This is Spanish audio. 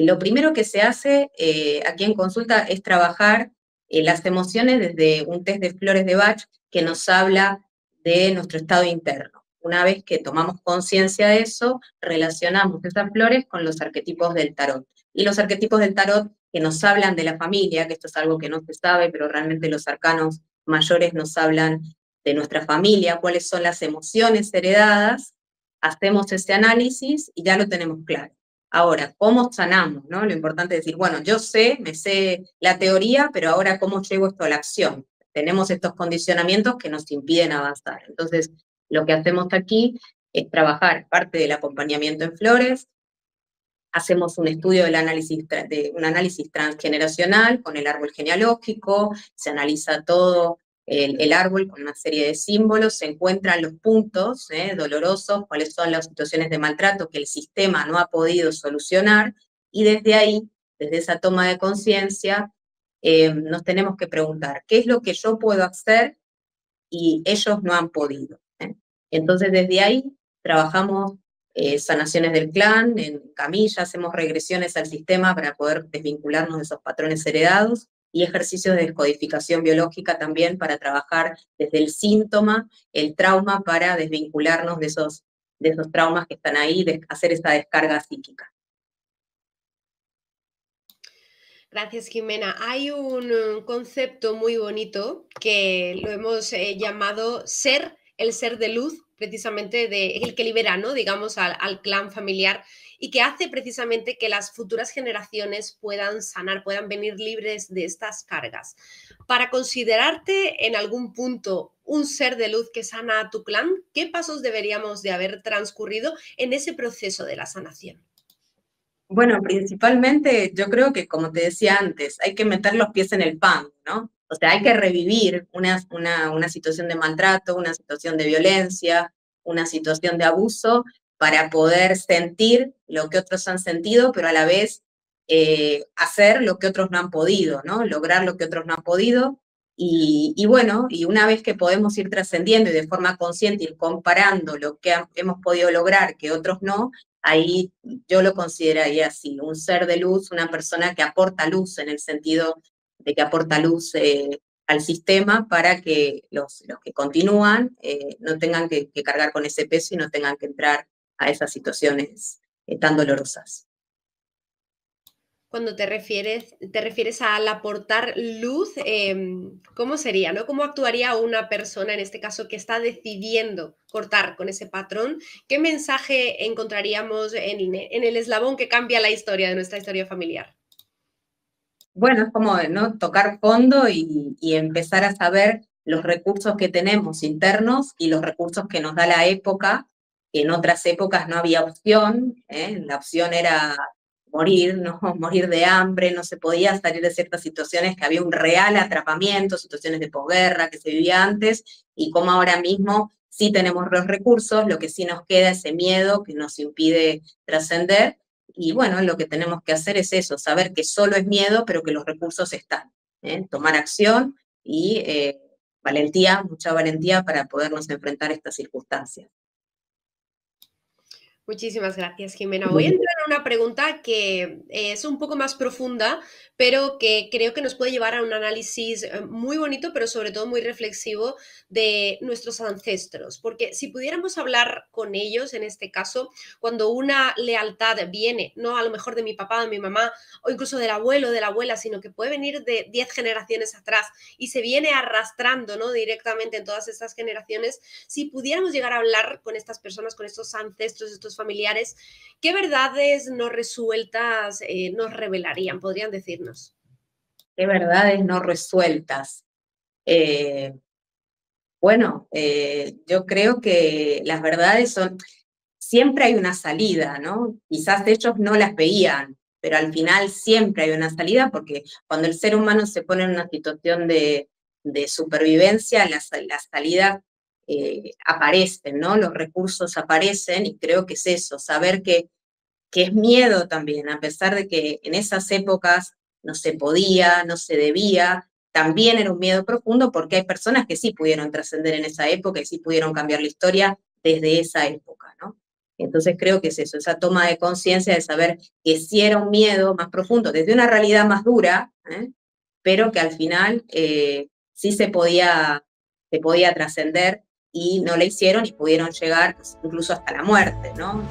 Lo primero que se hace aquí en consulta es trabajar las emociones desde un test de flores de Bach que nos habla de nuestro estado interno. Una vez que tomamos conciencia de eso, relacionamos esas flores con los arquetipos del tarot. Y los arquetipos del tarot que nos hablan de la familia, que esto es algo que no se sabe, pero realmente los arcanos mayores nos hablan de nuestra familia, cuáles son las emociones heredadas, hacemos ese análisis y ya lo tenemos claro. Ahora, ¿cómo sanamos? ¿No? Lo importante es decir, bueno, yo sé, me sé la teoría, pero ahora ¿cómo llevo esto a la acción? Tenemos estos condicionamientos que nos impiden avanzar. Entonces, lo que hacemos aquí es trabajar parte del acompañamiento en flores, hacemos un estudio del análisis, de un análisis transgeneracional con el árbol genealógico, se analiza todo el árbol con una serie de símbolos, se encuentran los puntos dolorosos, cuáles son las situaciones de maltrato que el sistema no ha podido solucionar, y desde ahí, desde esa toma de conciencia, nos tenemos que preguntar, ¿qué es lo que yo puedo hacer y ellos no han podido? Entonces, desde ahí trabajamos sanaciones del clan, en camilla, hacemos regresiones al sistema para poder desvincularnos de esos patrones heredados, y ejercicios de descodificación biológica también para trabajar desde el síntoma, el trauma, para desvincularnos de esos traumas que están ahí, de hacer esa descarga psíquica. Gracias, Jimena. Hay un concepto muy bonito que lo hemos llamado el ser de luz, precisamente el que libera, ¿no? Digamos, al clan familiar, y que hace precisamente que las futuras generaciones puedan sanar, puedan venir libres de estas cargas. Para considerarte en algún punto un ser de luz que sana a tu clan, ¿qué pasos deberíamos de haber transcurrido en ese proceso de la sanación? Bueno, principalmente yo creo que, como te decía antes, hay que meter los pies en el pan, ¿no? O sea, hay que revivir una situación de maltrato, una situación de violencia, una situación de abuso, para poder sentir lo que otros han sentido, pero a la vez hacer lo que otros no han podido, ¿no? Lograr lo que otros no han podido. Y bueno, y una vez que podemos ir trascendiendo y de forma consciente ir comparando lo que hemos podido lograr que otros no, ahí yo lo consideraría así, un ser de luz, una persona que aporta luz en el sentido de que aporta luz al sistema, para que los que continúan no tengan que cargar con ese peso y no tengan que entrar a esas situaciones tan dolorosas. Cuando te refieres al aportar luz, ¿cómo sería, no? ¿Cómo actuaría una persona, en este caso, que está decidiendo cortar con ese patrón? ¿Qué mensaje encontraríamos en el eslabón que cambia la historia de nuestra historia familiar? Bueno, es como, ¿no?, tocar fondo y empezar a saber los recursos que tenemos internos y los recursos que nos da la época, que en otras épocas no había opción, la opción era morir, ¿no? Morir de hambre, no se podía salir de ciertas situaciones, que había un real atrapamiento, situaciones de posguerra que se vivía antes, y como ahora mismo sí tenemos los recursos, lo que sí nos queda es ese miedo que nos impide trascender. Y bueno, lo que tenemos que hacer es eso, saber que solo es miedo, pero que los recursos están. Tomar acción y valentía, mucha valentía, para podernos enfrentar a estas circunstancias. Muchísimas gracias, Jimena. Voy a entrar en una pregunta que es un poco más profunda, pero que creo que nos puede llevar a un análisis muy bonito, pero sobre todo muy reflexivo de nuestros ancestros. Porque si pudiéramos hablar con ellos, en este caso, cuando una lealtad viene, no a lo mejor de mi papá, de mi mamá, o incluso del abuelo, de la abuela, sino que puede venir de 10 generaciones atrás y se viene arrastrando, ¿no?, directamente en todas estas generaciones, si pudiéramos llegar a hablar con estas personas, con estos ancestros, estos familiares, ¿qué verdades no resueltas nos revelarían? ¿Podrían decirnos? ¿Qué verdades no resueltas? Bueno, yo creo que las verdades son, siempre hay una salida, ¿no? Quizás ellos no las veían, pero al final siempre hay una salida, porque cuando el ser humano se pone en una situación de supervivencia, las salidas aparecen, ¿no? Los recursos aparecen, y creo que es eso, saber que es miedo también, a pesar de que en esas épocas no se podía, no se debía, también era un miedo profundo, porque hay personas que sí pudieron trascender en esa época y sí pudieron cambiar la historia desde esa época, ¿no? Entonces creo que es eso, esa toma de conciencia de saber que sí era un miedo más profundo, desde una realidad más dura, pero que al final sí se podía trascender y no la hicieron y pudieron llegar incluso hasta la muerte, ¿no?